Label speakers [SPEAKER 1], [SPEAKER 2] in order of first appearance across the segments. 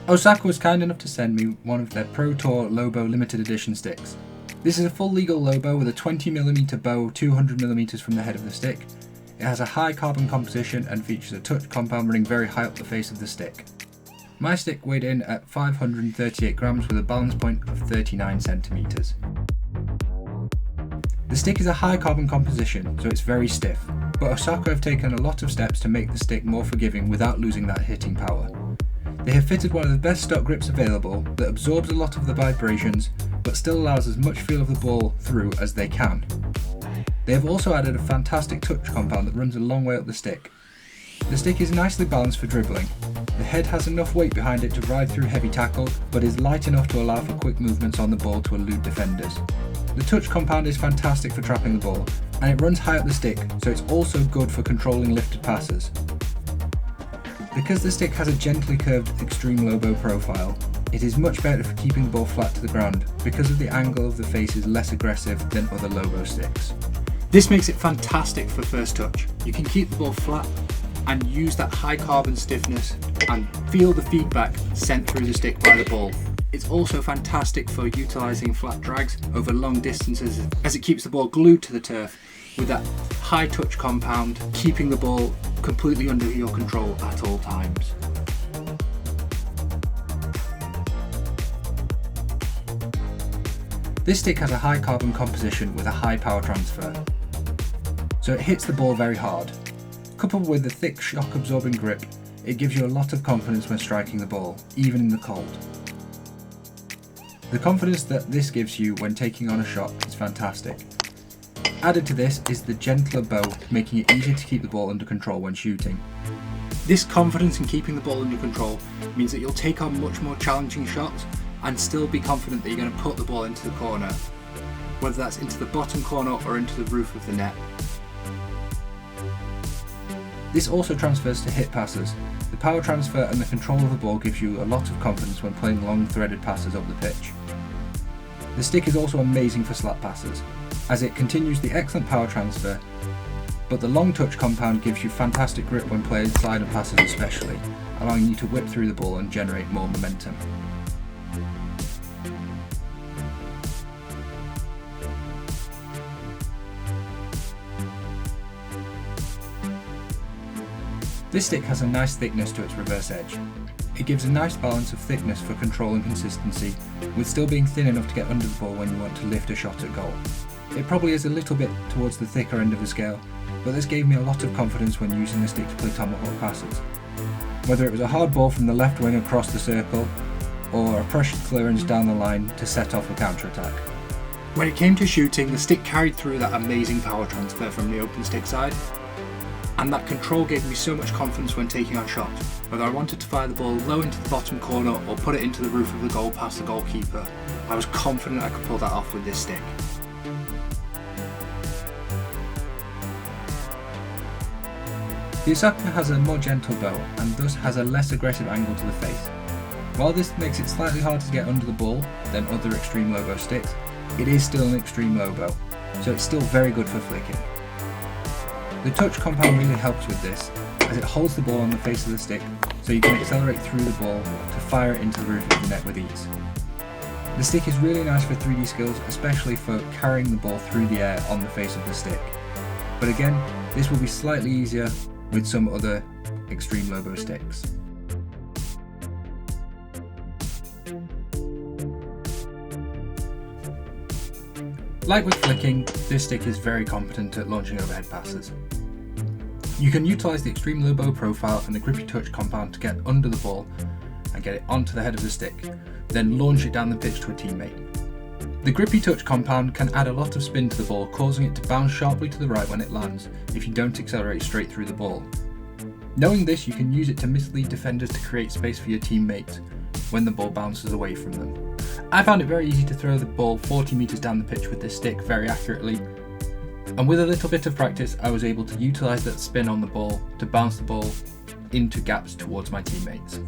[SPEAKER 1] Osaka was kind enough to send me one of their Pro Tour Lobo limited edition sticks. This is a full legal Lobo with a 20mm bow 200mm from the head of the stick. It has a high carbon composition and features a touch compound running very high up the face of the stick. My stick weighed in at 538 grams with a balance point of 39 centimeters. The stick is a high carbon composition, so it's very stiff, but Osaka have taken a lot of steps to make the stick more forgiving without losing that hitting power. They have fitted one of the best stock grips available that absorbs a lot of the vibrations, but still allows as much feel of the ball through as they can. They have also added a fantastic touch compound that runs a long way up the stick. The stick is nicely balanced for dribbling. The head has enough weight behind it to ride through heavy tackle, but is light enough to allow for quick movements on the ball to elude defenders. The touch compound is fantastic for trapping the ball, and it runs high up the stick, so it's also good for controlling lifted passes. Because the stick has a gently curved extreme Lobo profile, it is much better for keeping the ball flat to the ground because of the angle of the face is less aggressive than other Lobo sticks. This makes it fantastic for first touch. You can keep the ball flat and use that high carbon stiffness and feel the feedback sent through the stick by the ball. It's also fantastic for utilising flat drags over long distances as it keeps the ball glued to the turf with that high touch compound, keeping the ball completely under your control at all times. This stick has a high carbon composition with a high power transfer, so it hits the ball very hard. Coupled with a thick shock absorbing grip, it gives you a lot of confidence when striking the ball, even in the cold. The confidence that this gives you when taking on a shot is fantastic. Added to this is the gentler bow, making it easier to keep the ball under control when shooting. This confidence in keeping the ball under control means that you'll take on much more challenging shots and still be confident that you're going to put the ball into the corner, whether that's into the bottom corner or into the roof of the net. This also transfers to hit passes. The power transfer and the control of the ball gives you a lot of confidence when playing long threaded passes up the pitch. The stick is also amazing for slap passes, as it continues the excellent power transfer, but the long touch compound gives you fantastic grip when playing slider passes especially, allowing you to whip through the ball and generate more momentum. This stick has a nice thickness to its reverse edge. It gives a nice balance of thickness for control and consistency, with still being thin enough to get under the ball when you want to lift a shot at goal. It probably is a little bit towards the thicker end of the scale, but this gave me a lot of confidence when using the stick to play tomahawk passes. Whether it was a hard ball from the left wing across the circle, or a pressured clearance down the line to set off a counter-attack. When it came to shooting, the stick carried through that amazing power transfer from the open stick side, and that control gave me so much confidence when taking on shots. Whether I wanted to fire the ball low into the bottom corner or put it into the roof of the goal past the goalkeeper, I was confident I could pull that off with this stick. The Osaka has a more gentle bow and thus has a less aggressive angle to the face. While this makes it slightly harder to get under the ball than other extreme Lobo sticks, it is still an extreme Lobo, so it's still very good for flicking. The touch compound really helps with this, as it holds the ball on the face of the stick so you can accelerate through the ball to fire it into the roof of the net with ease. The stick is really nice for 3D skills, especially for carrying the ball through the air on the face of the stick. But again, this will be slightly easier with some other extreme Lobo sticks. Like with flicking, this stick is very competent at launching overhead passes. You can utilise the extreme Lobo profile and the grippy touch compound to get under the ball and get it onto the head of the stick, then launch it down the pitch to a teammate. The grippy touch compound can add a lot of spin to the ball, causing it to bounce sharply to the right when it lands if you don't accelerate straight through the ball. Knowing this, you can use it to mislead defenders to create space for your teammates when the ball bounces away from them. I found it very easy to throw the ball 40 metres down the pitch with this stick very accurately, and with a little bit of practice I was able to utilise that spin on the ball to bounce the ball into gaps towards my teammates.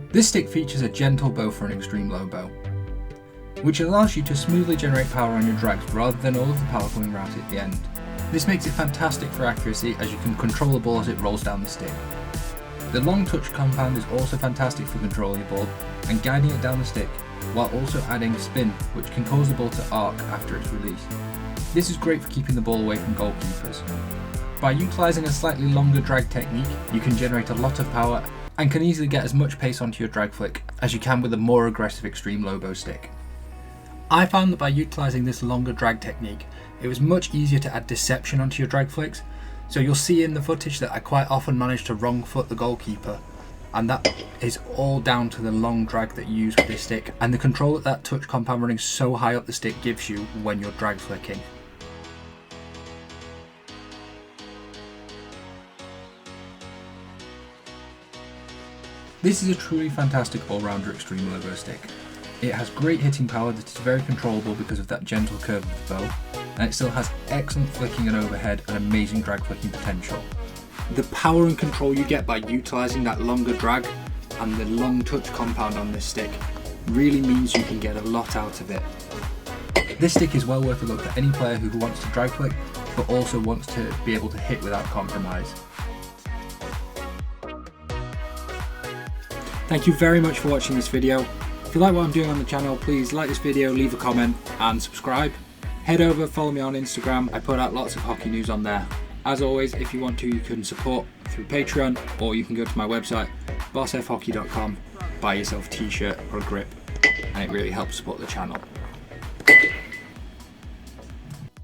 [SPEAKER 1] This stick features a gentle bow for an extreme low bow, which allows you to smoothly generate power on your drags rather than all of the power coming right at the end. This makes it fantastic for accuracy as you can control the ball as it rolls down the stick. The long touch compound is also fantastic for controlling the ball and guiding it down the stick, while also adding spin, which can cause the ball to arc after it's released. This is great for keeping the ball away from goalkeepers. By utilising a slightly longer drag technique, you can generate a lot of power and can easily get as much pace onto your drag flick as you can with a more aggressive extreme lobo stick. I found that by utilising this longer drag technique, it was much easier to add deception onto your drag flicks, so you'll see in the footage that I quite often manage to wrong foot the goalkeeper, and that is all down to the long drag that you use with this stick and the control that touch compound running so high up the stick gives you when you're drag flicking. This is a truly fantastic all-rounder extreme lobo stick. It has great hitting power that is very controllable because of that gentle curve of the bow, and it still has excellent flicking and overhead and amazing drag flicking potential. The power and control you get by utilising that longer drag and the long touch compound on this stick really means you can get a lot out of it. This stick is well worth a look for any player who wants to drag flick but also wants to be able to hit without compromise. Thank you very much for watching this video. If you like what I'm doing on the channel, please like this video, leave a comment and subscribe. Head over, follow me on Instagram. I put out lots of hockey news on there. As always, if you want to, you can support through Patreon, or you can go to my website, bossfhockey.com, buy yourself a t-shirt or a grip, and it really helps support the channel.